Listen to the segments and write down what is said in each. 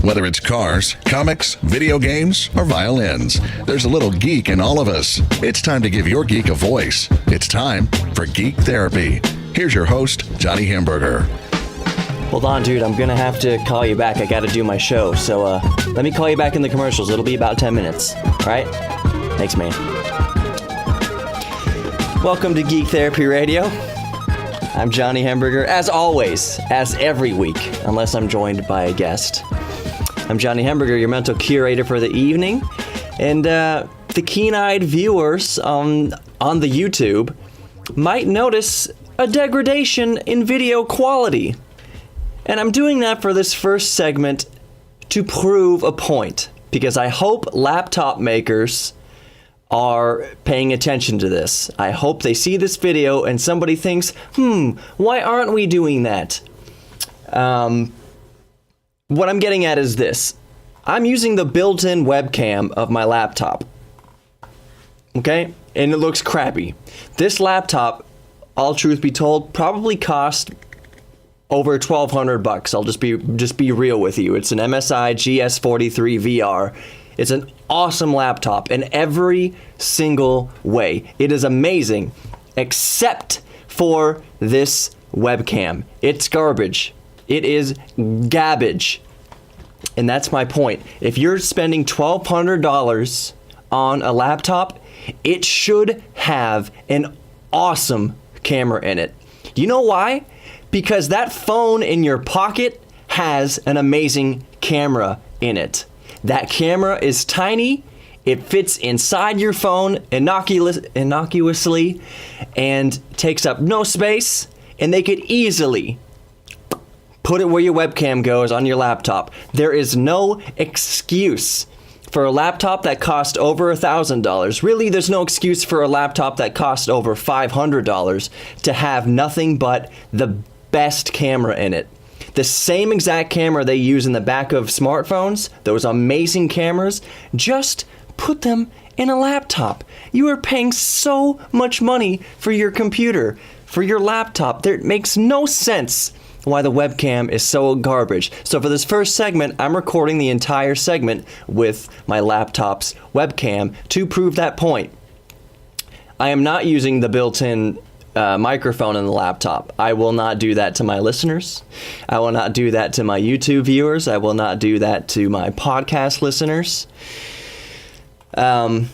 Whether it's cars, comics, video games, or violins, there's a little geek in all of us. It's time to give your geek a voice. It's time for Geek Therapy. Here's your host, Johnny Hamburger. Hold on, dude. I'm gonna have to call you back. I gotta do my show. So, let me call you back in the commercials. It'll be about 10 minutes. All right? Thanks, man. Welcome to Geek Therapy Radio. I'm Johnny Hamburger, as always, as every week, unless I'm joined by a guest. I'm Johnny Hamburger, your mental curator for the evening. And the keen-eyed viewers on the YouTube might notice a degradation in video quality. And I'm doing that for this first segment to prove a point, because I hope laptop makers are paying attention to this. I hope they see this video and somebody thinks, why aren't we doing that? What I'm getting at is this. I'm using the built-in webcam of my laptop. Okay? And it looks crappy. This laptop, all truth be told, probably cost over $1,200. I'll just be real with you. It's an MSI GS43 VR. It's an awesome laptop in every single way. It is amazing, except for this webcam. It's garbage. It is garbage. And that's my point. If you're spending $1,200 on a laptop, it should have an awesome camera in it. You know why? Because that phone in your pocket has an amazing camera in it. That camera is tiny. It fits inside your phone innocuously and takes up no space. And they could easily put it where your webcam goes on your laptop. There is no excuse for a laptop that cost over $1,000. Really, there's no excuse for a laptop that cost over $500 to have nothing but the best camera in it. The same exact camera they use in the back of smartphones, those amazing cameras, just put them in a laptop. You are paying so much money for your computer, for your laptop. It makes no sense why the webcam is so garbage. So for this first segment, I'm recording the entire segment with my laptop's webcam to prove that point. I am not using the built-in microphone in the laptop. I will not do that to my listeners. I will not do that to my YouTube viewers. I will not do that to my podcast listeners. No,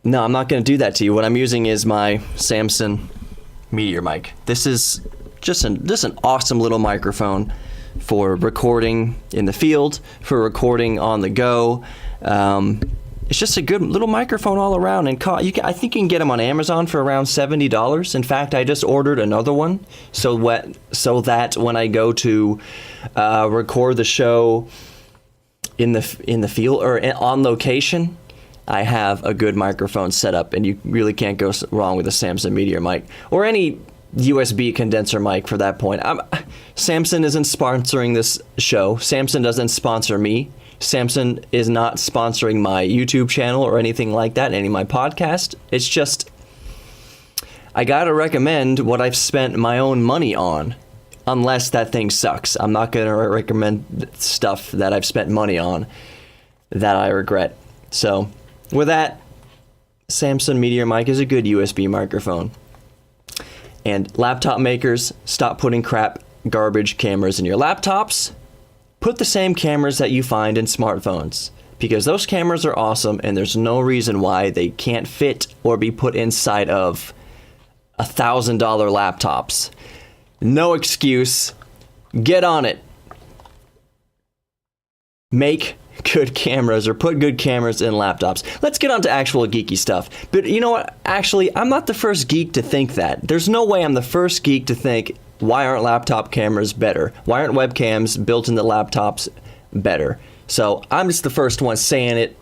I'm not going to do that to you. What I'm using is my Samsung Meteor mic. This is just an awesome little microphone for recording in the field, for recording on the go. It's just a good little microphone all around, and I think you can get them on Amazon for around $70. In fact, I just ordered another one so that when I go to record the show in the field or on location, I have a good microphone set up, and you really can't go wrong with a Samsung Meteor mic or any USB condenser mic for that point. Samsung isn't sponsoring this show. Samsung doesn't sponsor me. Samsung is not sponsoring my YouTube channel or anything like that, any of my podcast. It's just, I gotta recommend what I've spent my own money on, unless that thing sucks. I'm not gonna recommend stuff that I've spent money on that I regret. So, with that, Samsung Meteor mic is a good USB microphone. And laptop makers, stop putting garbage cameras in your laptops. Put the same cameras that you find in smartphones, because those cameras are awesome and there's no reason why they can't fit or be put inside of $1,000 laptops. No excuse. Get on it. Make good cameras or put good cameras in laptops. Let's get on to actual geeky stuff. But you know what? Actually, I'm not the first geek to think that. There's no way I'm the first geek to think, why aren't laptop cameras better? Why aren't webcams built into laptops better? So I'm just the first one saying it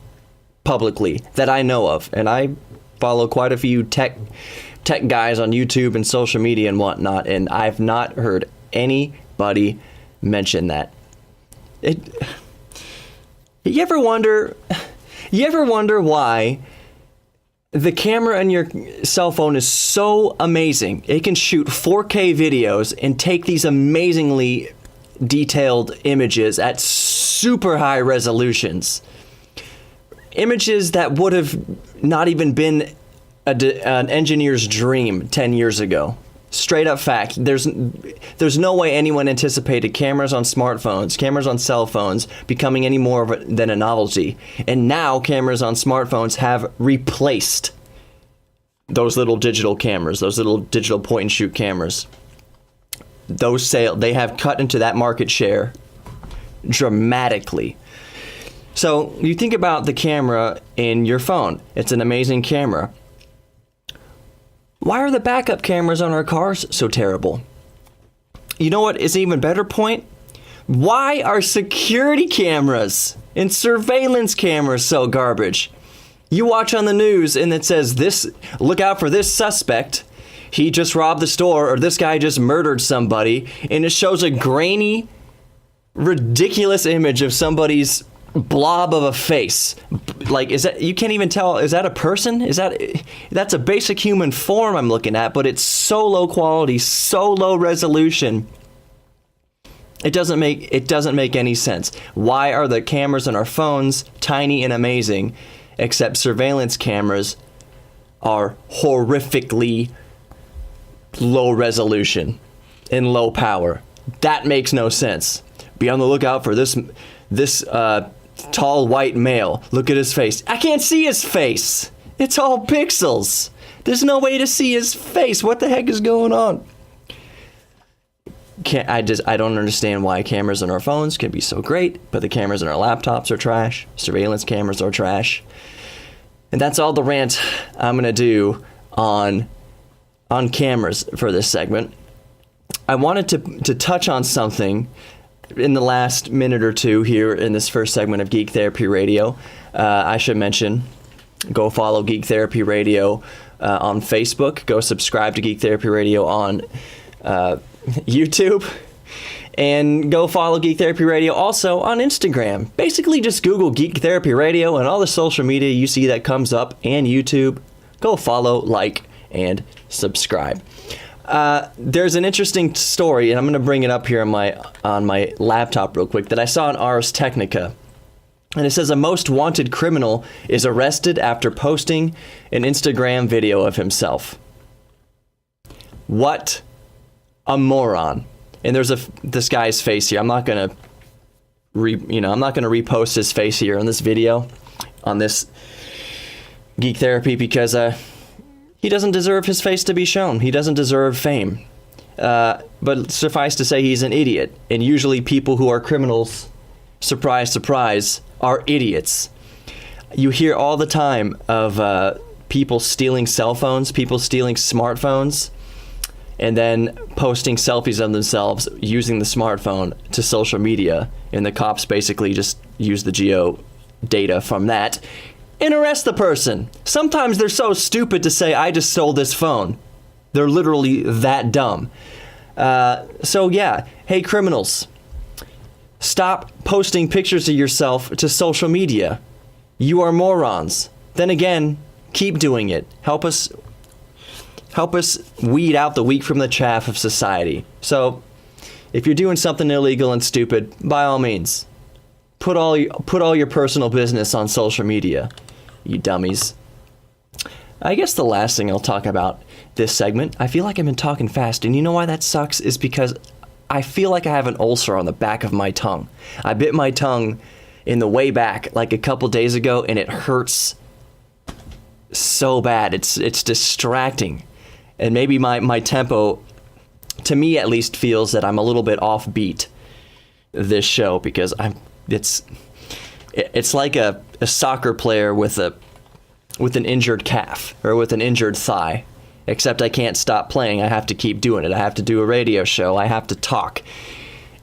publicly that I know of. And I follow quite a few tech guys on YouTube and social media and whatnot, and I've not heard anybody mention that. You ever wonder why the camera on your cell phone is so amazing? It can shoot 4K videos and take these amazingly detailed images at super high resolutions. Images that would have not even been an engineer's dream 10 years ago. Straight up fact. There's no way anyone anticipated cameras on smartphones, cameras on cell phones becoming any more than a novelty. And now cameras on smartphones have replaced those little digital cameras, those little digital point and shoot cameras. They have cut into that market share dramatically. So you think about the camera in your phone. It's an amazing camera. Why are the backup cameras on our cars so terrible? You know what is an even better point? Why are security cameras and surveillance cameras so garbage? You watch on the news and it says, look out for this suspect. He just robbed the store, or this guy just murdered somebody. And it shows a grainy, ridiculous image of somebody's blob of a face. Like, you can't even tell, is that a person? That's a basic human form I'm looking at, but it's so low quality, so low resolution. It doesn't make any sense. Why are the cameras on our phones tiny and amazing, except surveillance cameras are horrifically low resolution and low power? That makes no sense. Be on the lookout for this tall white male. Look at his face. I can't see his face. It's all pixels. There's no way to see his face. What the heck is going on? I don't understand why cameras on our phones can be so great, but the cameras on our laptops are trash. Surveillance cameras are trash. And that's all the rant I'm going to do on cameras for this segment. I wanted to touch on something in the last minute or two here in this first segment of Geek Therapy Radio. I should mention, go follow Geek Therapy Radio on Facebook. Go subscribe to Geek Therapy Radio on YouTube. And go follow Geek Therapy Radio also on Instagram. Basically, just Google Geek Therapy Radio and all the social media you see that comes up, and YouTube. Go follow, like, and subscribe. There's an interesting story, and I'm going to bring it up here on my laptop real quick, that I saw in Ars Technica. And it says a most wanted criminal is arrested after posting an Instagram video of himself. What a moron. And there's this guy's face here. I'm not going to repost his face here on this video, on this Geek Therapy, because he doesn't deserve his face to be shown. He doesn't deserve fame. But suffice to say, he's an idiot. And usually people who are criminals, surprise, surprise, are idiots. You hear all the time of people stealing cell phones, people stealing smartphones, and then posting selfies of themselves using the smartphone to social media. And the cops basically just use the geo data from that and arrest the person. Sometimes they're so stupid to say, I just stole this phone. They're literally that dumb. So yeah, hey criminals, stop posting pictures of yourself to social media. You are morons. Then again, keep doing it. Help us weed out the wheat from the chaff of society. So if you're doing something illegal and stupid, by all means, put all your personal business on social media, you dummies. I guess the last thing I'll talk about this segment, I feel like I've been talking fast, and you know why that sucks? Is because I feel like I have an ulcer on the back of my tongue. I bit my tongue in the way back like a couple days ago, and it hurts so bad. It's distracting. And maybe my tempo, to me at least, feels that I'm a little bit offbeat this show, because it's like a soccer player with an injured calf or with an injured thigh, except I can't stop playing. I have to keep doing it. I have to do a radio show. I have to talk.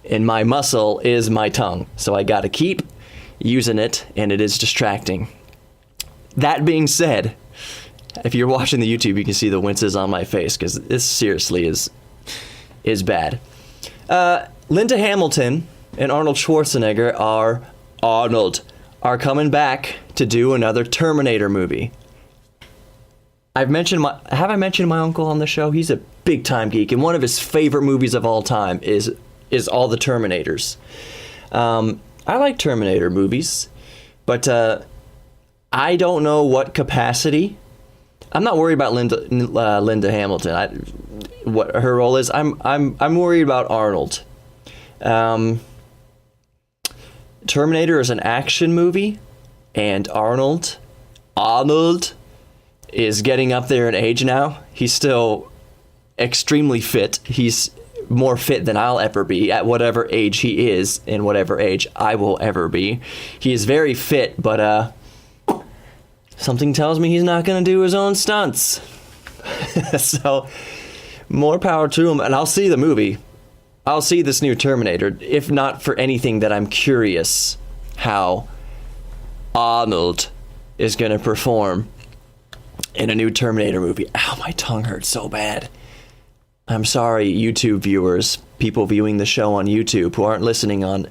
And my muscle is my tongue. So I got to keep using it, and it is distracting. That being said, if you're watching the YouTube, you can see the winces on my face, because this seriously is bad. Linda Hamilton and Arnold Schwarzenegger are coming back to do another Terminator movie. Have I mentioned my uncle on the show? He's a big time geek, and one of his favorite movies of all time is all the Terminators. I like Terminator movies, but I don't know what capacity. I'm not worried about Linda Hamilton. What her role is. I'm worried about Arnold. Terminator is an action movie, and Arnold is getting up there in age now. He's still extremely fit. He's more fit than I'll ever be at whatever age he is and whatever age I will ever be. He is very fit, but something tells me he's not going to do his own stunts. So more power to him, and I'll see the movie. I'll see this new Terminator, if not for anything that I'm curious how Arnold is going to perform in a new Terminator movie. Ow, my tongue hurts so bad. I'm sorry, YouTube viewers, people viewing the show on YouTube who aren't listening on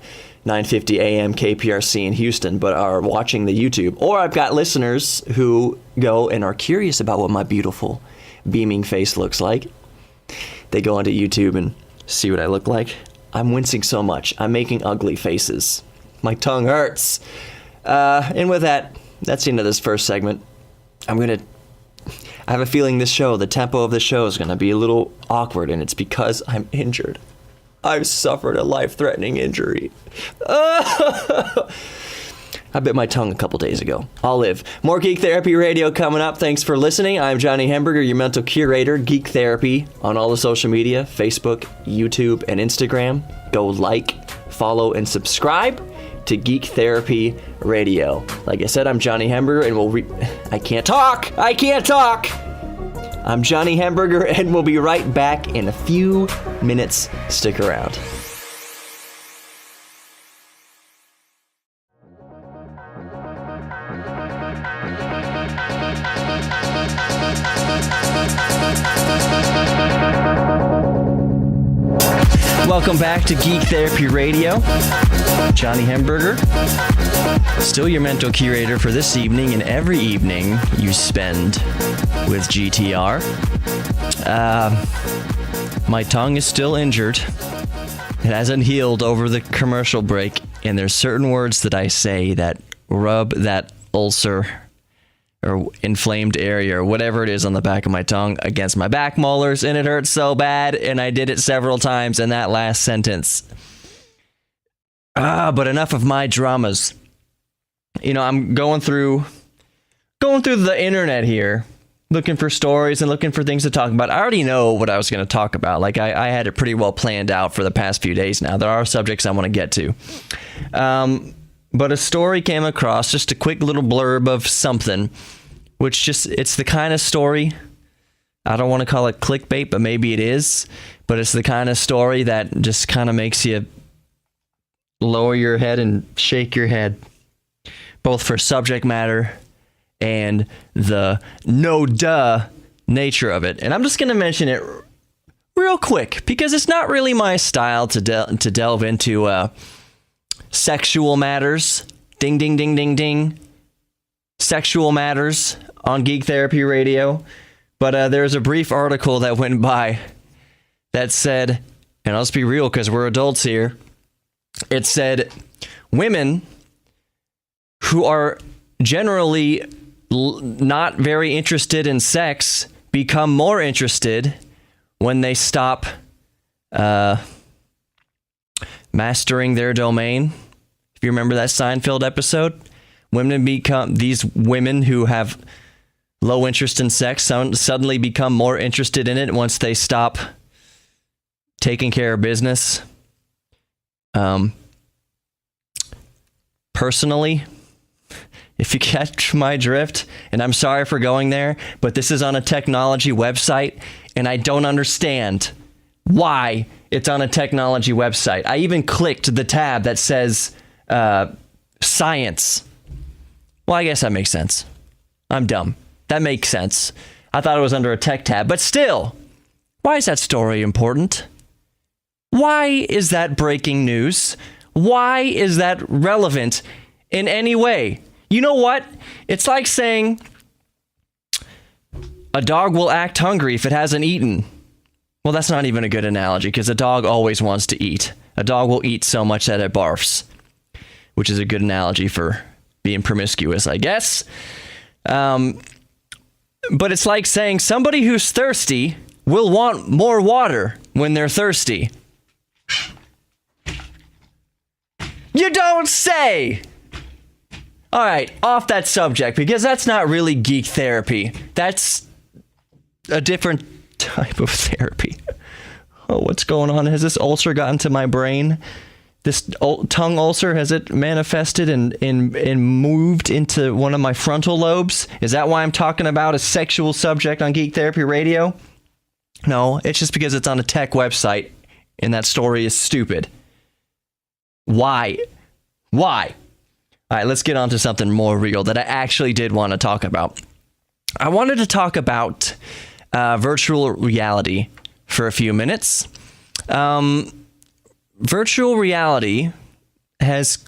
950 AM KPRC in Houston, but are watching the YouTube. Or I've got listeners who go and are curious about what my beautiful beaming face looks like. They go onto YouTube and see what I look like. I'm wincing so much. I'm making ugly faces. My tongue hurts. And with that, that's the end of this first segment. I have a feeling the tempo of this show is going to be a little awkward, and it's because I'm injured. I've suffered a life-threatening injury. I bit my tongue a couple days ago. I'll live. More Geek Therapy Radio coming up. Thanks for listening. I'm Johnny Hamburger, your mental curator, Geek Therapy, on all the social media, Facebook, YouTube, and Instagram. Go like, follow, and subscribe to Geek Therapy Radio. Like I said, I'm Johnny Hamburger, and I can't talk! I'm Johnny Hamburger, and we'll be right back in a few minutes. Stick around. Welcome back to Geek Therapy Radio. Johnny Hamburger, still your mental curator for this evening and every evening you spend with GTR. My tongue is still injured. It hasn't healed over the commercial break, and there's certain words that I say that rub that ulcer or inflamed area or whatever it is on the back of my tongue against my back molars, and it hurts so bad, and I did it several times in that last sentence. But enough of my dramas. You know, I'm going through the internet here, looking for stories and looking for things to talk about. I already know what I was going to talk about. Like, I had it pretty well planned out for the past few days now. There are subjects I want to get to. But a story came across, just a quick little blurb of something, it's the kind of story, I don't want to call it clickbait, but maybe it is, but it's the kind of story that just kind of makes you lower your head and shake your head, both for subject matter and the no-duh nature of it. And I'm just going to mention it real quick, because it's not really my style to delve into sexual matters. Ding, ding, ding, ding, ding. Sexual matters on Geek Therapy Radio. But there's a brief article that went by that said, and let's be real because we're adults here, it said women who are generally not very interested in sex become more interested when they stop mastering their domain. If you remember that Seinfeld episode, these women who have low interest in sex suddenly become more interested in it once they stop taking care of business. Personally, if you catch my drift, and I'm sorry for going there, but this is on a technology website, and I don't understand why it's on a technology website. I even clicked the tab that says science. Well, I guess that makes sense. I'm dumb. That makes sense. I thought it was under a tech tab, but still, why is that story important? Why is that breaking news? Why is that relevant in any way? You know what? It's like saying a dog will act hungry if it hasn't eaten. Well, that's not even a good analogy because a dog always wants to eat. A dog will eat so much that it barfs. which is a good analogy for being promiscuous, I guess. But it's like saying somebody who's thirsty will want more water when they're thirsty. You don't say! All right, off that subject, because that's not really geek therapy. That's a different type of therapy. Oh, what's going on? Has this ulcer gotten to my brain? This tongue ulcer, has it manifested and moved into one of my frontal lobes? Is that why I'm talking about a sexual subject on Geek Therapy Radio? No, it's just because it's on a tech website, and that story is stupid. Why? All right, let's get on to something more real that I actually did want to talk about. I wanted to talk about virtual reality for a few minutes. Virtual reality has,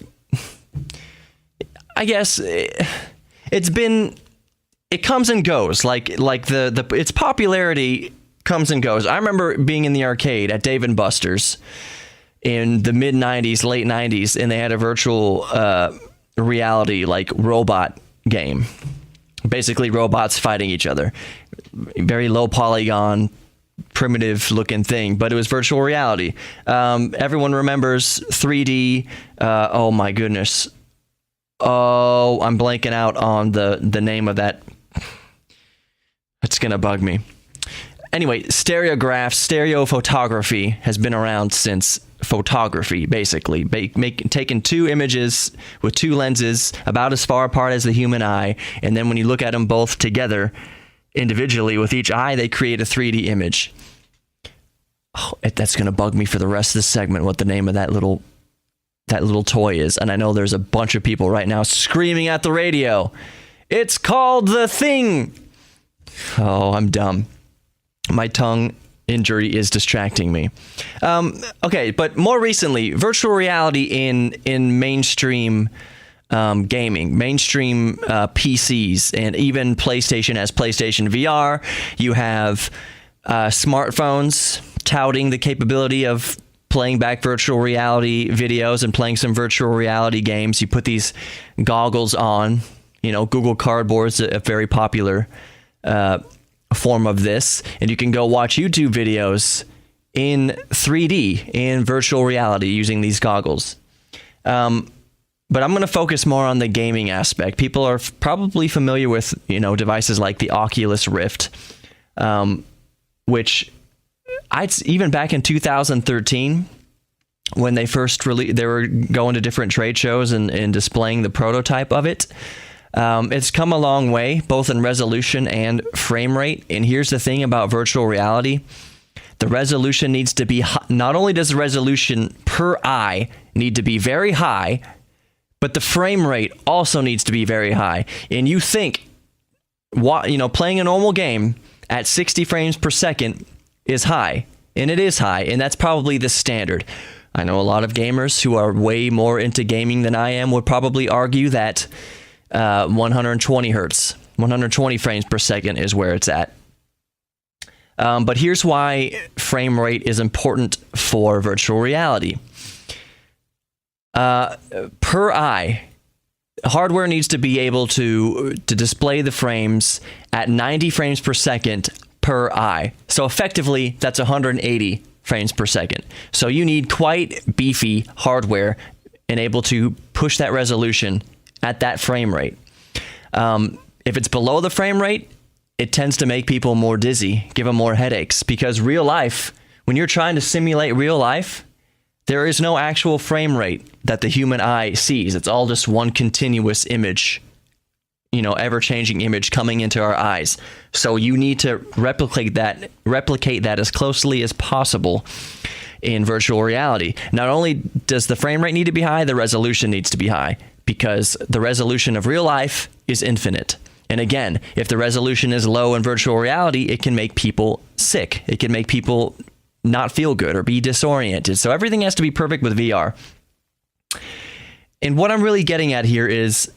I guess, it comes and goes. Like its popularity comes and goes. I remember being in the arcade at Dave & Buster's in the mid 90s, late 90s, and they had a virtual reality like robot game. Basically robots fighting each other. Very low polygon, primitive looking thing, but it was virtual reality. Everyone remembers 3D. Oh my goodness. Oh, I'm blanking out on the name of that. It's gonna bug me. Anyway, stereo photography has been around since photography, basically. Taking two images with two lenses about as far apart as the human eye, and then when you look at them both together individually with each eye, they create a 3D image. Oh, that's going to bug me for the rest of the segment what the name of that little toy is. And I know there's a bunch of people right now screaming at the radio. It's called the Thing. Oh, I'm dumb. My tongue injury is distracting me. Okay, but more recently, virtual reality in mainstream gaming, mainstream PCs, and even PlayStation has PlayStation VR. You have smartphones touting the capability of playing back virtual reality videos and playing some virtual reality games. You put these goggles on. Google Cardboard is a very popular form of this, and you can go watch YouTube videos in 3D in virtual reality using these goggles. But I'm going to focus more on the gaming aspect. People are probably familiar with devices like the Oculus Rift, which even back in 2013 when they first released, they were going to different trade shows and displaying the prototype of it. It's come a long way, both in resolution and frame rate. And here's the thing about virtual reality. The resolution needs to be, not only does the resolution per eye need to be very high, but the frame rate also needs to be very high. And you think, playing a normal game at 60 frames per second is high. And it is high. And that's probably the standard. I know a lot of gamers who are way more into gaming than I am would probably argue that 120 hertz, 120 frames per second is where it's at. But here's why frame rate is important for virtual reality. Per eye, hardware needs to be able to display the frames at 90 frames per second per eye. So effectively, that's 180 frames per second. So you need quite beefy hardware and able to push that resolution at that frame rate. If it's below the frame rate, it tends to make people more dizzy, give them more headaches, because real life, when you're trying to simulate real life, there is no actual frame rate that the human eye sees. It's all just one continuous image, ever-changing image coming into our eyes. So you need to replicate that as closely as possible in virtual reality. Not only does the frame rate need to be high, the resolution needs to be high, because the resolution of real life is infinite. And again, if the resolution is low in virtual reality, it can make people sick. It can make people not feel good or be disoriented. So everything has to be perfect with VR. And what I'm really getting at here is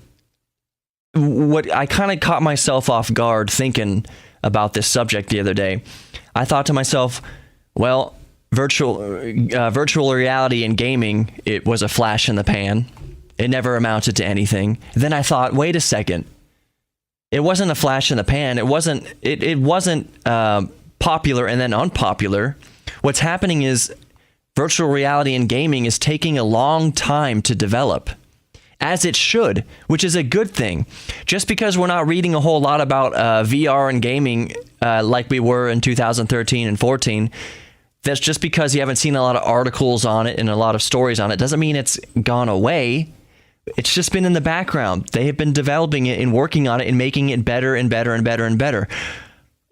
what I kind of caught myself off guard thinking about this subject the other day. I thought to myself, well, virtual reality in gaming, it was a flash in the pan It never amounted to anything. Then I thought, wait a second. It wasn't a flash in the pan. It wasn't popular and then unpopular. What's happening is virtual reality and gaming is taking a long time to develop, as it should, which is a good thing. Just because we're not reading a whole lot about VR and gaming like we were in 2013 and 14, that's just because you haven't seen a lot of articles on it and a lot of stories on it. Doesn't mean it's gone away. It's just been in the background. They have been developing it and working on it and making it better and better and better and better,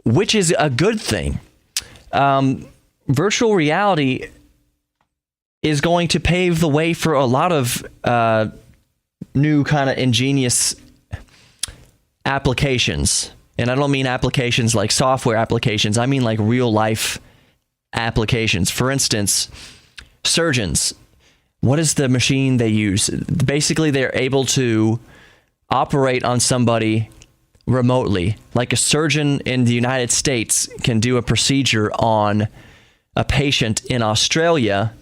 which is a good thing. Virtual reality is going to pave the way for a lot of new kind of ingenious applications. And I don't mean applications like software applications. I mean like real life applications. For instance, surgeons. What is the machine they use? Basically, they're able to operate on somebody remotely. Like a surgeon in the United States can do a procedure on a patient in Australia.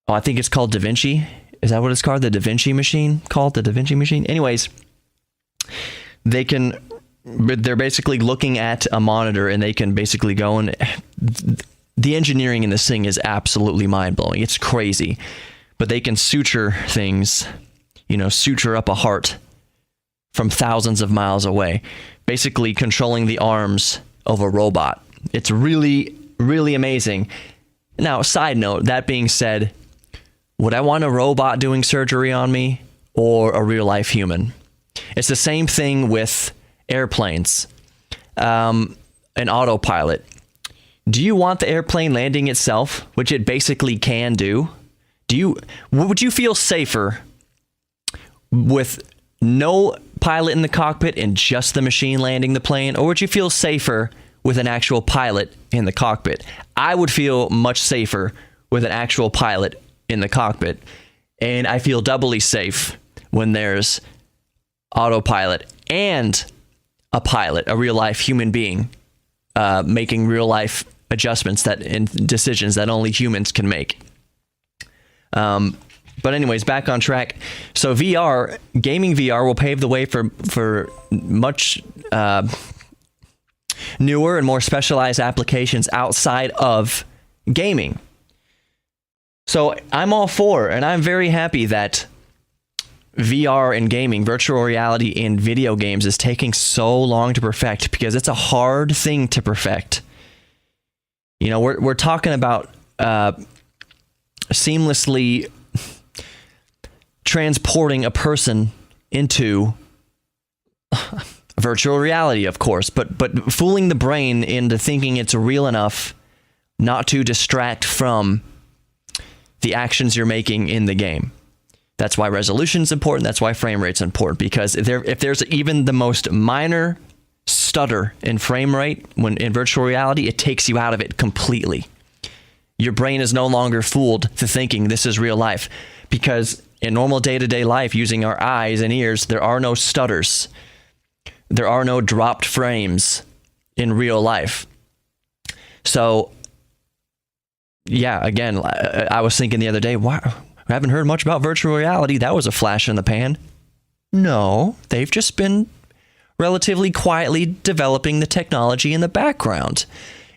Oh, I think it's called Da Vinci. Is that what it's called? The Da Vinci machine? Called the Da Vinci machine? Anyways, they're basically looking at a monitor and they can basically go and the engineering in this thing is absolutely mind-blowing. It's crazy. But they can suture things, suture up a heart from thousands of miles away, basically controlling the arms of a robot. It's really, really amazing. Now, side note, that being said, would I want a robot doing surgery on me or a real-life human? It's the same thing with airplanes, an autopilot. Do you want the airplane landing itself, which it basically can do? Would you feel safer with no pilot in the cockpit and just the machine landing the plane? Or would you feel safer with an actual pilot in the cockpit? I would feel much safer with an actual pilot in the cockpit. And I feel doubly safe when there's autopilot and a pilot, a real life human being, making real life adjustments and decisions that only humans can make. But anyways, back on track. So gaming VR will pave the way for much newer and more specialized applications outside of gaming. So I'm all for, and I'm very happy that VR and gaming, virtual reality in video games, is taking so long to perfect because it's a hard thing to perfect. We're talking about seamlessly transporting a person into virtual reality, of course, but fooling the brain into thinking it's real enough not to distract from the actions you're making in the game. That's why resolution is important. That's why frame rate's important, because if there's even the most minor stutter in frame rate when in virtual reality, it takes you out of it completely. Your brain is no longer fooled to thinking this is real life, because in normal day-to-day life, using our eyes and ears, there are no stutters. There are no dropped frames in real life. So, yeah, again, I was thinking the other day, wow, I haven't heard much about virtual reality. That was a flash in the pan. No, they've just been relatively quietly developing the technology in the background.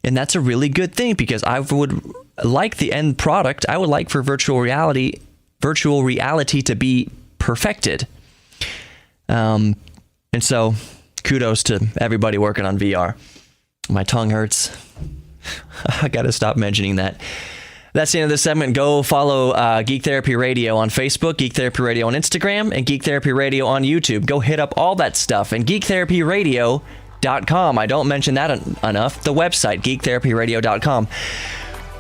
And that's a really good thing, because I would like the end product. I would like for virtual reality to be perfected. And so kudos to everybody working on VR. My tongue hurts. I got to stop mentioning that. That's the end of this segment. Go follow Geek Therapy Radio on Facebook, Geek Therapy Radio on Instagram, and Geek Therapy Radio on YouTube. Go hit up all that stuff. And geektherapyradio.com. I don't mention that enough. The website, geektherapyradio.com.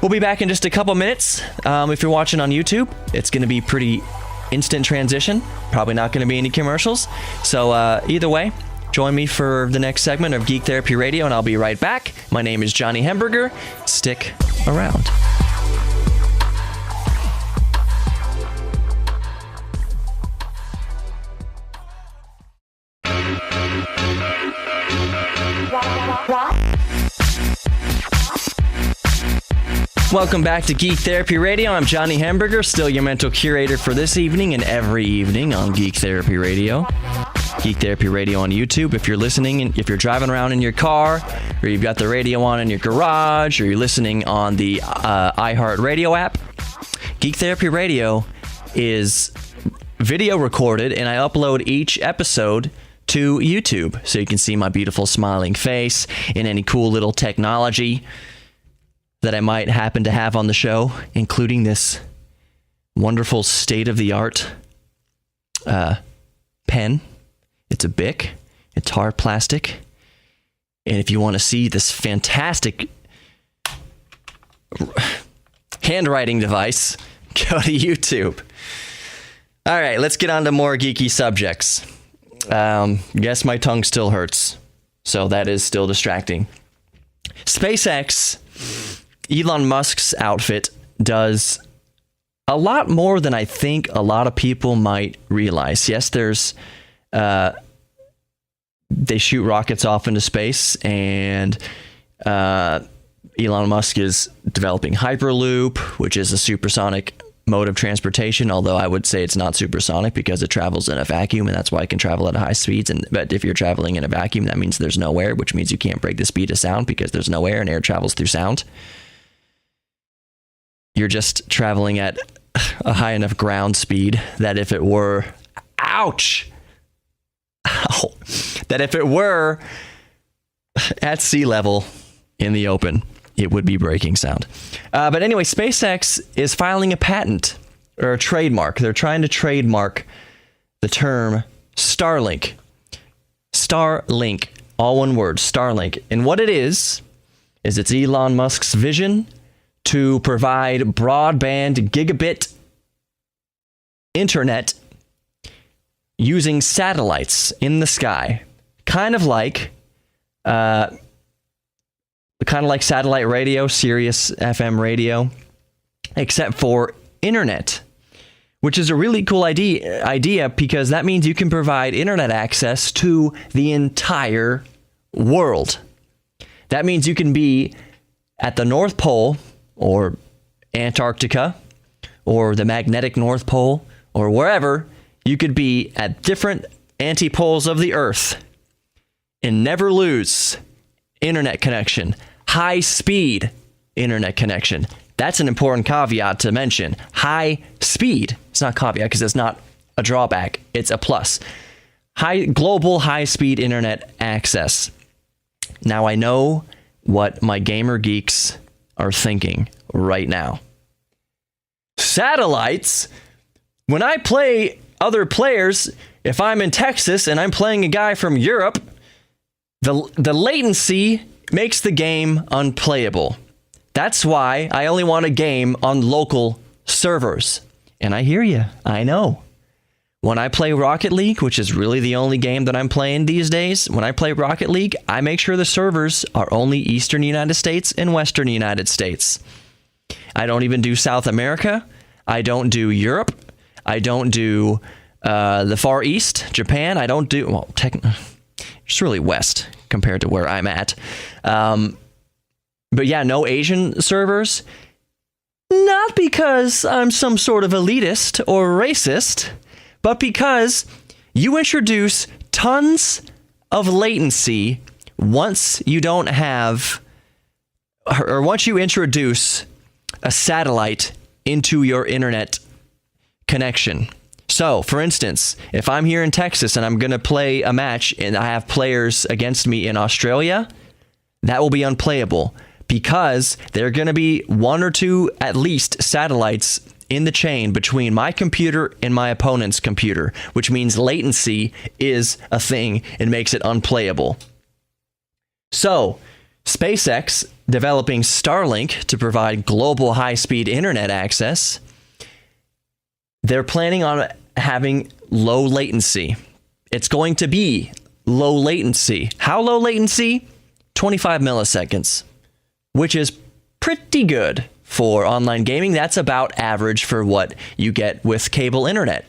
We'll be back in just a couple minutes. If you're watching on YouTube, it's going to be pretty instant transition. Probably not going to be any commercials. So either way, join me for the next segment of Geek Therapy Radio, and I'll be right back. My name is Johnny Hemberger. Stick around. Welcome back to Geek Therapy Radio. I'm Johnny Hamburger, still your mental curator for this evening and every evening on Geek Therapy Radio. Geek Therapy Radio on YouTube. If you're listening, and if you're driving around in your car, or you've got the radio on in your garage, or you're listening on the iHeartRadio app, Geek Therapy Radio is video recorded, and I upload each episode to YouTube, so you can see my beautiful smiling face and any cool little technology that I might happen to have on the show, including this wonderful state-of-the-art pen. It's a Bic. It's hard plastic. And if you want to see this fantastic handwriting device, go to YouTube. All right, let's get on to more geeky subjects. Guess my tongue still hurts, so that is still distracting. SpaceX, Elon Musk's outfit, does a lot more than I think a lot of people might realize. Yes, there's they shoot rockets off into space, and Elon Musk is developing Hyperloop, which is a supersonic mode of transportation, although I would say it's not supersonic because it travels in a vacuum, and that's why it can travel at high speeds. But if you're traveling in a vacuum, that means there's no air, which means you can't break the speed of sound because there's no air, and air travels through sound. You're just traveling at a high enough ground speed that if it were... Ouch! Ow. That if it were at sea level in the open, it would be breaking sound. But anyway, SpaceX is filing a patent or a trademark. They're trying to trademark the term Starlink. Starlink, all one word, Starlink. And what it is it's Elon Musk's vision to provide broadband gigabit internet using satellites in the sky, kind of like satellite radio, Sirius FM radio, except for internet, which is a really cool idea because that means you can provide internet access to the entire world. That means you can be at the North Pole or Antarctica or the magnetic North Pole or wherever. You could be at different antipoles of the Earth and never lose internet connection, high speed internet connection. That's an important caveat to mention. High speed. It's not caveat because it's not a drawback. It's a plus. Global high speed internet access. Now I know what my gamer geeks are thinking right now. Satellites? When I play other players, if I'm in Texas and I'm playing a guy from Europe, the latency makes the game unplayable. That's why I only want a game on local servers. And I hear you. I know. When I play Rocket League, which is really the only game that I'm playing these days, when I play Rocket League, I make sure the servers are only Eastern United States and Western United States. I don't even do South America. I don't do Europe. I don't do the Far East, Japan. I don't do, well, it's really West compared to where I'm at. But yeah, no Asian servers. Not because I'm some sort of elitist or racist, but because you introduce tons of latency once you don't have, or once you introduce a satellite into your internet connection. So, for instance, if I'm here in Texas and I'm going to play a match and I have players against me in Australia, that will be unplayable because there are going to be one or two, at least, satellites in the chain between my computer and my opponent's computer, which means latency is a thing and makes it unplayable. So, SpaceX developing Starlink to provide global high-speed internet access. They're planning on having low latency. It's going to be low latency. How low latency? 25 milliseconds, which is pretty good for online gaming. That's about average for what you get with cable internet.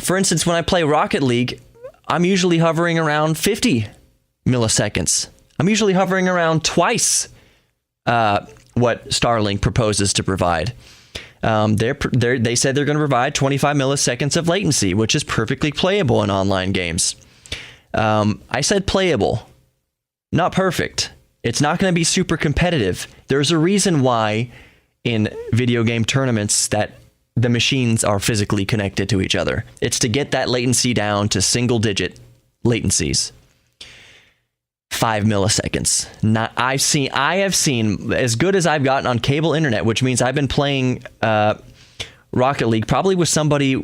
For instance, when I play Rocket League, I'm usually hovering around 50 milliseconds. I'm usually hovering around twice what Starlink proposes to provide. They said they're going to provide 25 milliseconds of latency, which is perfectly playable in online games. I said playable, not perfect. It's not going to be super competitive. There's a reason why in video game tournaments that the machines are physically connected to each other. It's to get that latency down to single-digit latencies. 5 milliseconds. I have seen as good as I've gotten on cable internet, which means I've been playing Rocket League probably with somebody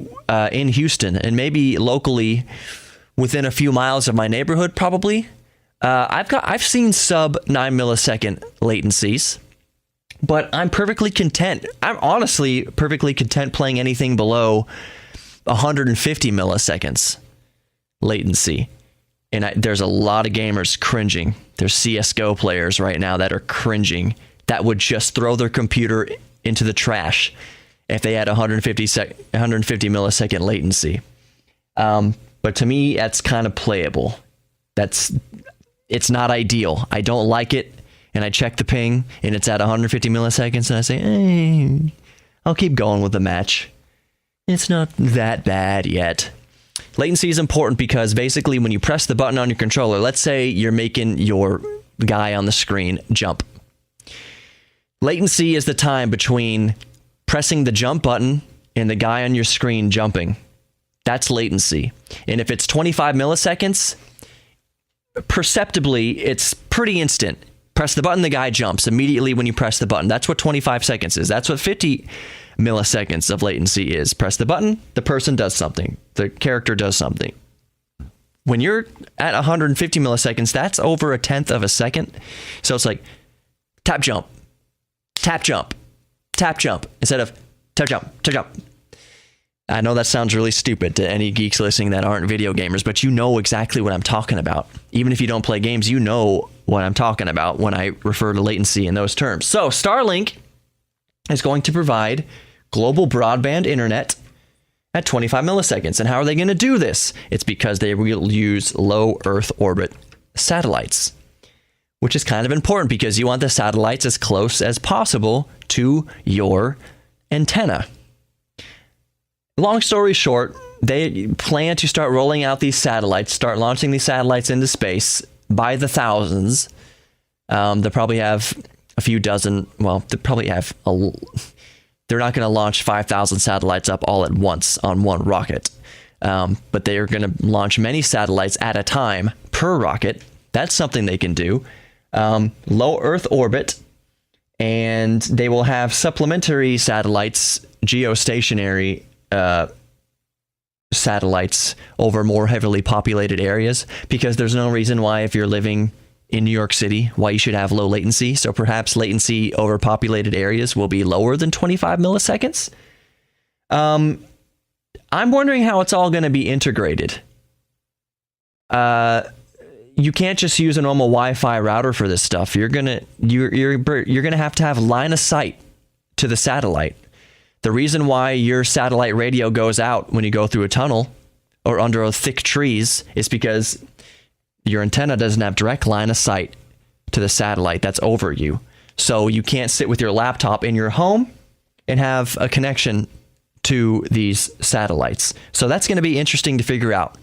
in Houston and maybe locally within a few miles of my neighborhood. Probably I've seen sub 9 millisecond latencies, but I'm perfectly content. I'm honestly perfectly content playing anything below 150 milliseconds latency. And there's a lot of gamers cringing. There's CSGO players right now that are cringing that would just throw their computer into the trash if they had 150 millisecond latency. But to me, that's kind of playable. It's not ideal. I don't like it. And I check the ping and it's at 150 milliseconds and I say, I'll keep going with the match. It's not that bad yet. Latency is important because basically when you press the button on your controller, let's say you're making your guy on the screen jump. Latency is the time between pressing the jump button and the guy on your screen jumping. That's latency. And if it's 25 milliseconds, perceptibly, it's pretty instant. Press the button, the guy jumps immediately when you press the button. That's what 25 seconds is. That's what 50 milliseconds of latency is. Press the button, the person does something. The character does something. When you're at 150 milliseconds, that's over a tenth of a second. So it's like tap jump, tap jump, tap jump, instead of tap jump, tap jump. I know that sounds really stupid to any geeks listening that aren't video gamers, but you know exactly what I'm talking about. Even if you don't play games, you know what I'm talking about when I refer to latency in those terms. So Starlink is going to provide global broadband internet at 25 milliseconds. And how are they going to do this? It's because they will use low Earth orbit satellites, which is kind of important because you want the satellites as close as possible to your antenna. Long story short, they plan to start rolling out these satellites, start launching these satellites into space by the thousands. They'll probably have a few dozen. Well, they probably have they're not going to launch 5,000 satellites up all at once on one rocket. But they are going to launch many satellites at a time per rocket. That's something they can do. Low Earth orbit. And they will have supplementary satellites, geostationary satellites over more heavily populated areas, because there's no reason why, if you're living in New York City, why you should have low latency. So perhaps latency over populated areas will be lower than 25 milliseconds. I'm wondering how it's all going to be integrated. You can't just use a normal Wi-Fi router for this stuff. You're gonna have line of sight to the satellite. The reason why your satellite radio goes out when you go through a tunnel or under thick trees is because your antenna doesn't have direct line of sight to the satellite that's over you. So you can't sit with your laptop in your home and have a connection to these satellites. So that's going to be interesting to figure out.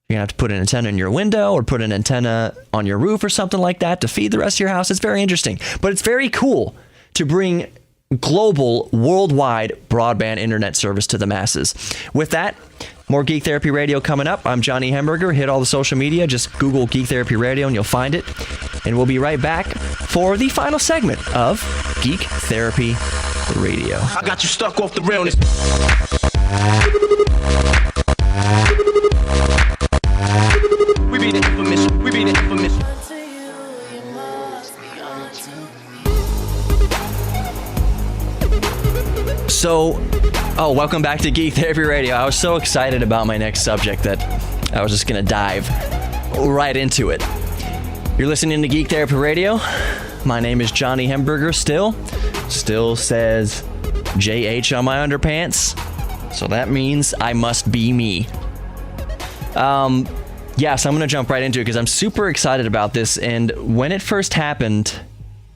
You're going to have to put an antenna in your window or put an antenna on your roof or something like that to feed the rest of your house. It's very interesting. But it's very cool to bring global, worldwide broadband internet service to the masses. With that, more Geek Therapy Radio coming up. I'm Johnny Hemberger. Hit all the social media. Just Google Geek Therapy Radio and you'll find it. And we'll be right back for the final segment of Geek Therapy Radio. I got you stuck off the realness. We be the infamous. We be the infamous. So, welcome back to Geek Therapy Radio. I was so excited about my next subject that I was just going to dive right into it. You're listening to Geek Therapy Radio. My name is Johnny Hemberger still says JH on my underpants. So that means I must be me. So I'm going to jump right into it because I'm super excited about this. And when it first happened,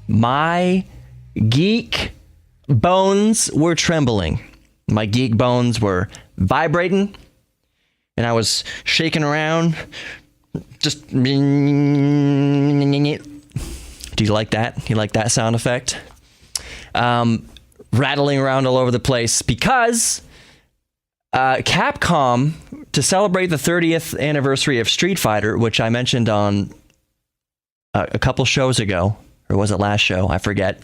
my geek bones were trembling. My geek bones were vibrating, and I was shaking around. Just... Do you like that? You like that sound effect? Rattling around all over the place because Capcom, to celebrate the 30th anniversary of Street Fighter, which I mentioned on a couple shows ago, or was it last show? I forget.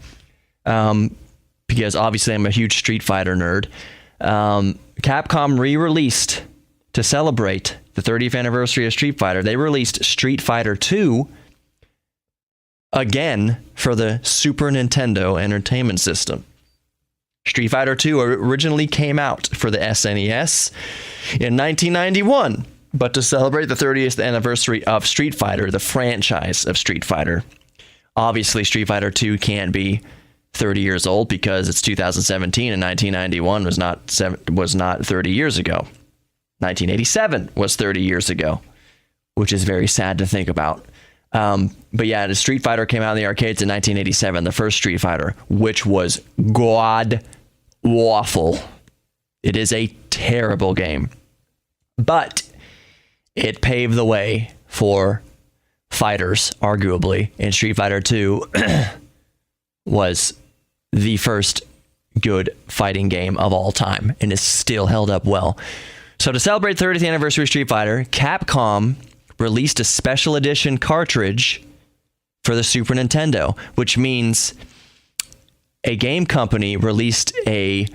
Because obviously I'm a huge Street Fighter nerd. Capcom re-released, to celebrate the 30th anniversary of Street Fighter, they released Street Fighter 2 again for the Super Nintendo Entertainment System. Street Fighter 2 originally came out for the SNES in 1991, but to celebrate the 30th anniversary of Street Fighter, the franchise of Street Fighter, obviously Street Fighter 2 can't be 30 years old because it's 2017 and 1991 was not 30 years ago. 1987 was 30 years ago, which is very sad to think about. But yeah, the Street Fighter came out in the arcades in 1987, the first Street Fighter, which was god-awful. It is a terrible game. But it paved the way for fighters, arguably, and Street Fighter 2 was the first good fighting game of all time and is still held up well. So to celebrate the 30th anniversary of Street Fighter, Capcom released a special edition cartridge for the Super Nintendo, which means a game company released a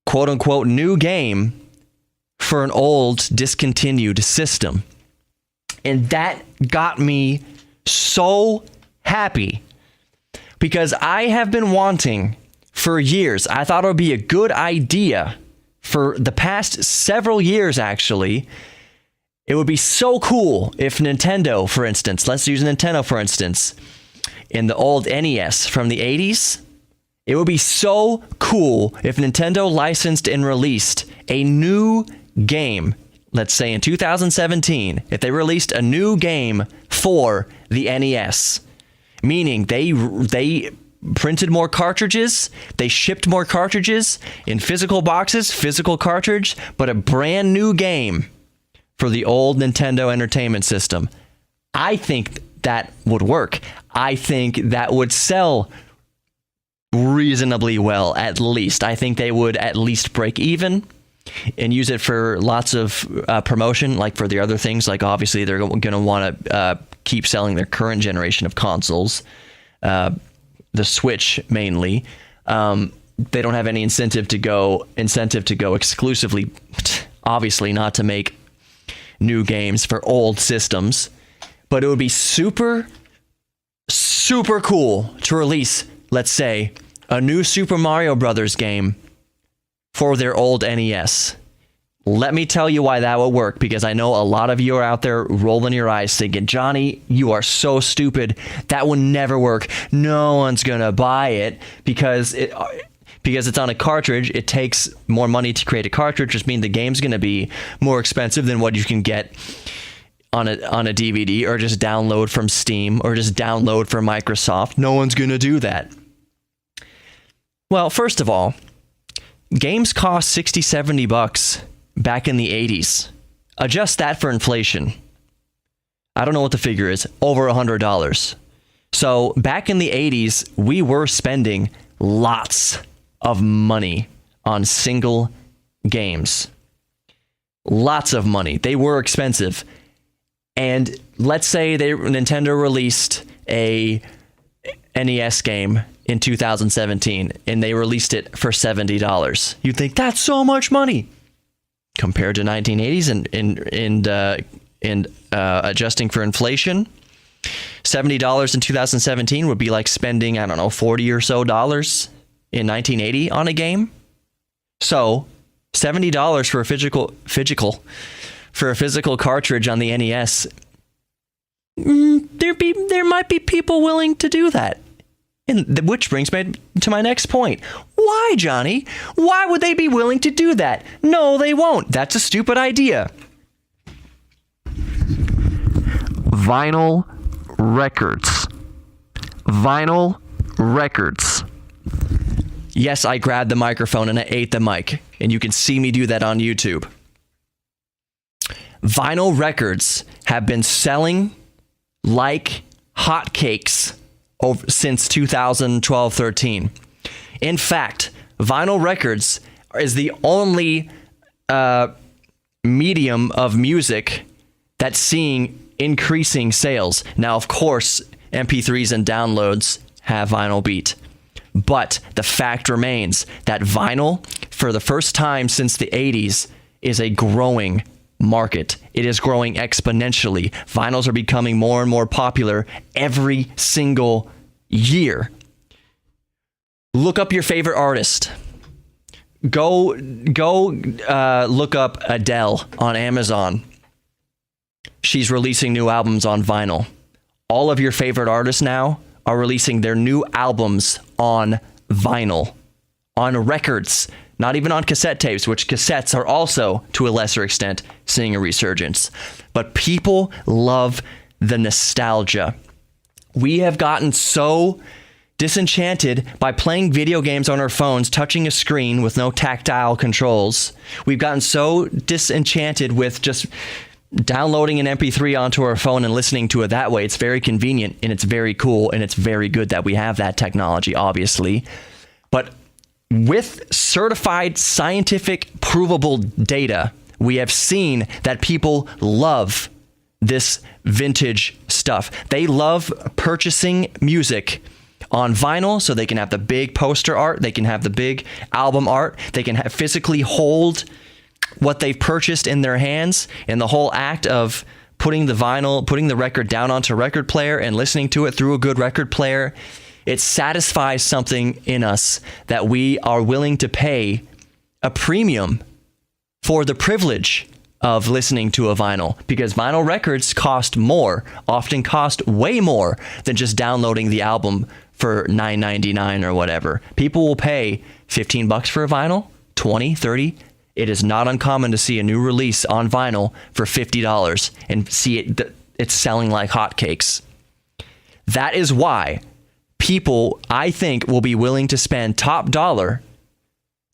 quote-unquote new game for an old discontinued system. And that got me so happy because I have been wanting for years. I thought it would be a good idea for the past several years, actually. It would be so cool if Nintendo, for instance, let's use Nintendo, for instance, in the old NES from the 80s. It would be so cool if Nintendo licensed and released a new game, let's say in 2017, if they released a new game for the NES, meaning they printed more cartridges, they shipped more cartridges in physical boxes, physical cartridge, but a brand new game for the old Nintendo Entertainment System. I think that would work. I think that would sell reasonably well, at least. I think they would at least break even and use it for lots of promotion, like for the other things. Like obviously they're going to want to keep selling their current generation of consoles, the Switch mainly. They don't have any incentive to go exclusively, obviously not to make new games for old systems, but it would be super cool to release, let's say, a new Super Mario Brothers game for their old NES. Let me tell you why that would work, because I know a lot of you are out there rolling your eyes thinking, Johnny, you are so stupid. That would never work. No one's going to buy it because it's on a cartridge. It takes more money to create a cartridge, which means the game's going to be more expensive than what you can get on a DVD or just download from Steam or just download from Microsoft. No one's going to do that. Well, first of all, games cost $60, $70 back in the 80s. Adjust that for inflation. I don't know what the figure is. Over $100. So back in the 80s, we were spending lots of money on single games. Lots of money. They were expensive. And let's say Nintendo released a NES game in 2017 and they released it for $70. You'd think that's so much money compared to 1980s and adjusting for inflation. $70 in 2017 would be like spending, I don't know, $40 or so in 1980 on a game. So $70 for a physical cartridge on the NES. There might be people willing to do that. And which brings me to my next point. Why, Johnny? Why would they be willing to do that? No, they won't. That's a stupid idea. Vinyl records. Vinyl records. Yes, I grabbed the microphone and I ate the mic, and you can see me do that on YouTube. Vinyl records have been selling like hotcakes since 2012-13. In fact, vinyl records is the only medium of music that's seeing increasing sales. Now, of course, MP3s and downloads have vinyl beat. But the fact remains that vinyl, for the first time since the 80s, is a growing market. It is growing exponentially. Vinyls are becoming more and more popular every single year. Look up your favorite artist. Go look up Adele on Amazon. She's releasing new albums on vinyl. All of your favorite artists now are releasing their new albums on vinyl, on records, not even on cassette tapes, which cassettes are also, to a lesser extent, seeing a resurgence. But people love the nostalgia. We have gotten so disenchanted by playing video games on our phones, touching a screen with no tactile controls. We've gotten so disenchanted with just downloading an MP3 onto our phone and listening to it that way. It's very convenient and it's very cool and it's very good that we have that technology, obviously. But with certified scientific provable data, we have seen that people love this vintage stuff. They love purchasing music on vinyl so they can have the big poster art, they can have the big album art, they can physically hold what they've purchased in their hands, and the whole act of putting the record down onto a record player and listening to it through a good record player, it satisfies something in us that we are willing to pay a premium for the privilege of listening to a vinyl, because vinyl records often cost way more than just downloading the album for $9.99 or whatever. People will pay $15 for a vinyl, $20, $30. It is not uncommon to see a new release on vinyl for $50 and see it's selling like hotcakes. That is why people, I think, will be willing to spend top dollar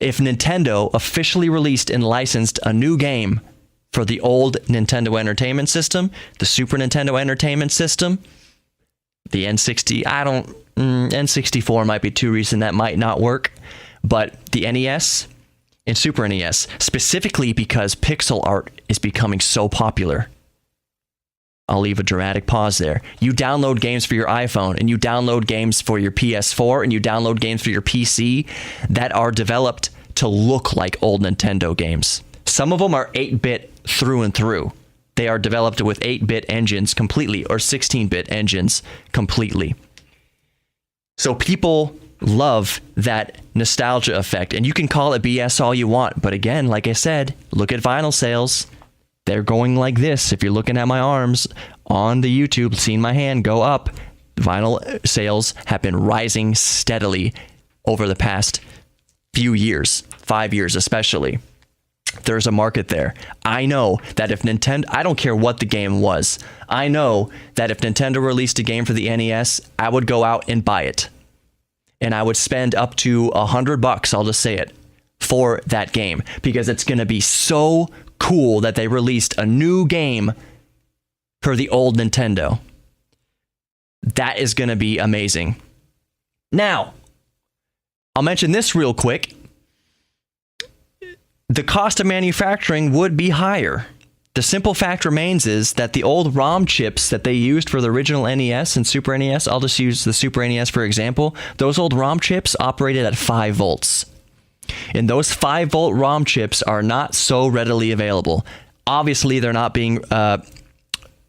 if Nintendo officially released and licensed a new game for the old Nintendo Entertainment System, the Super Nintendo Entertainment System, the N64 might be too recent, that might not work, but the NES and Super NES, specifically because pixel art is becoming so popular. I'll leave a dramatic pause there. You download games for your iPhone, and you download games for your PS4, and you download games for your PC that are developed to look like old Nintendo games. Some of them are 8-bit through and through. They are developed with 8-bit engines completely, or 16-bit engines completely. So people love that nostalgia effect, and you can call it BS all you want, but again, like I said, look at vinyl sales. They're going like this. If you're looking at my arms on the YouTube, seeing my hand go up, vinyl sales have been rising steadily over the past few years, 5 years especially. There's a market there. I know that if Nintendo, I don't care what the game was, I know that if Nintendo released a game for the NES, I would go out and buy it. And I would spend up to $100, I'll just say it, for that game, because it's going to be so cool that they released a new game for the old Nintendo. That is going to be amazing. Now, I'll mention this real quick. The cost of manufacturing would be higher. The simple fact remains is that the old ROM chips that they used for the original NES and Super NES, I'll just use the Super NES for example, those old ROM chips operated at 5 volts. And those 5-volt ROM chips are not so readily available. Obviously, they're not being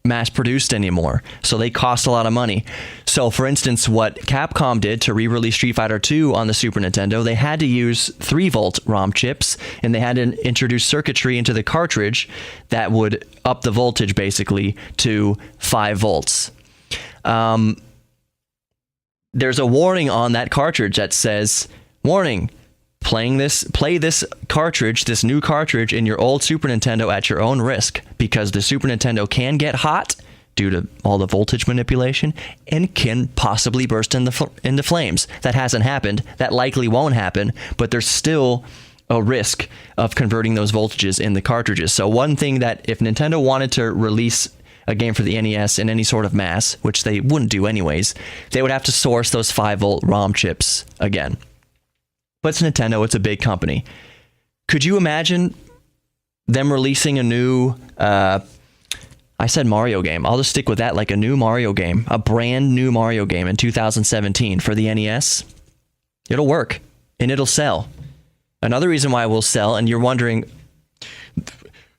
mass-produced anymore, so they cost a lot of money. So, for instance, what Capcom did to re-release Street Fighter II on the Super Nintendo, they had to use 3-volt ROM chips, and they had to introduce circuitry into the cartridge that would up the voltage, basically, to 5 volts. There's a warning on that cartridge that says, warning, play this cartridge, this new cartridge in your old Super Nintendo at your own risk, because the Super Nintendo can get hot due to all the voltage manipulation, and can possibly burst into flames. That hasn't happened. That likely won't happen, but there's still a risk of converting those voltages in the cartridges. So one thing that if Nintendo wanted to release a game for the NES in any sort of mass, which they wouldn't do anyways, they would have to source those 5-volt ROM chips again. But it's Nintendo, it's a big company. Could you imagine them releasing a new, I said Mario game. I'll just stick with that, like a new Mario game, a brand new Mario game in 2017 for the NES? It'll work, and it'll sell. Another reason why it will sell, and you're wondering,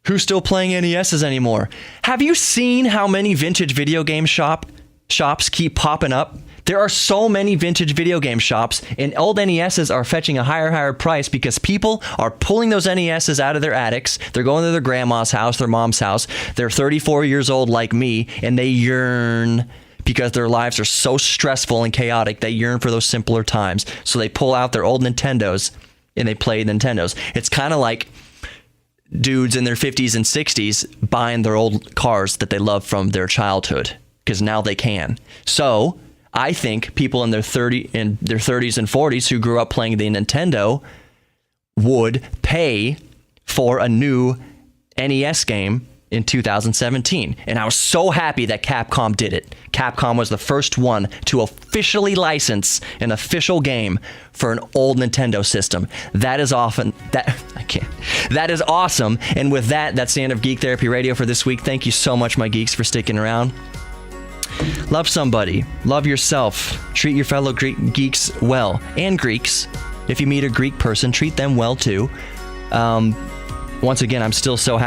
who's still playing NESs anymore? Have you seen how many vintage video game shops keep popping up? There are so many vintage video game shops, and old NESs are fetching a higher price because people are pulling those NESs out of their attics. They're going to their grandma's house, their mom's house. They're 34 years old like me, and they yearn because their lives are so stressful and chaotic. They yearn for those simpler times. So they pull out their old Nintendos, and they play Nintendos. It's kind of like dudes in their 50s and 60s buying their old cars that they love from their childhood because now they can. So I think people in their 30s and 40s who grew up playing the Nintendo would pay for a new NES game in 2017. And I was so happy that Capcom did it. Capcom was the first one to officially license an official game for an old Nintendo system. That is awesome. That is awesome. And with that, that's the end of Geek Therapy Radio for this week. Thank you so much, my geeks, for sticking around. Love somebody. Love yourself. Treat your fellow geeks well. And Greeks. If you meet a Greek person, treat them well too. Once again, I'm still so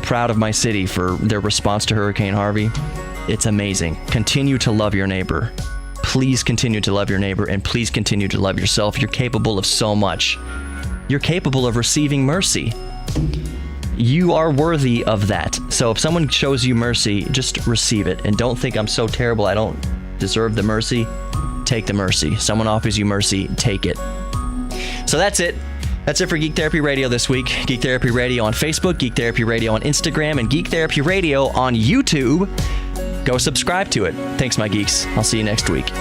proud of my city for their response to Hurricane Harvey. It's amazing. Continue to love your neighbor. Please continue to love your neighbor, and please continue to love yourself. You're capable of so much. You're capable of receiving mercy. You are worthy of that. So if someone shows you mercy, just receive it. And don't think I'm so terrible, I don't deserve the mercy. Take the mercy. Someone offers you mercy, take it. So that's it. That's it for Geek Therapy Radio this week. Geek Therapy Radio on Facebook, Geek Therapy Radio on Instagram, and Geek Therapy Radio on YouTube. Go subscribe to it. Thanks, my geeks. I'll see you next week.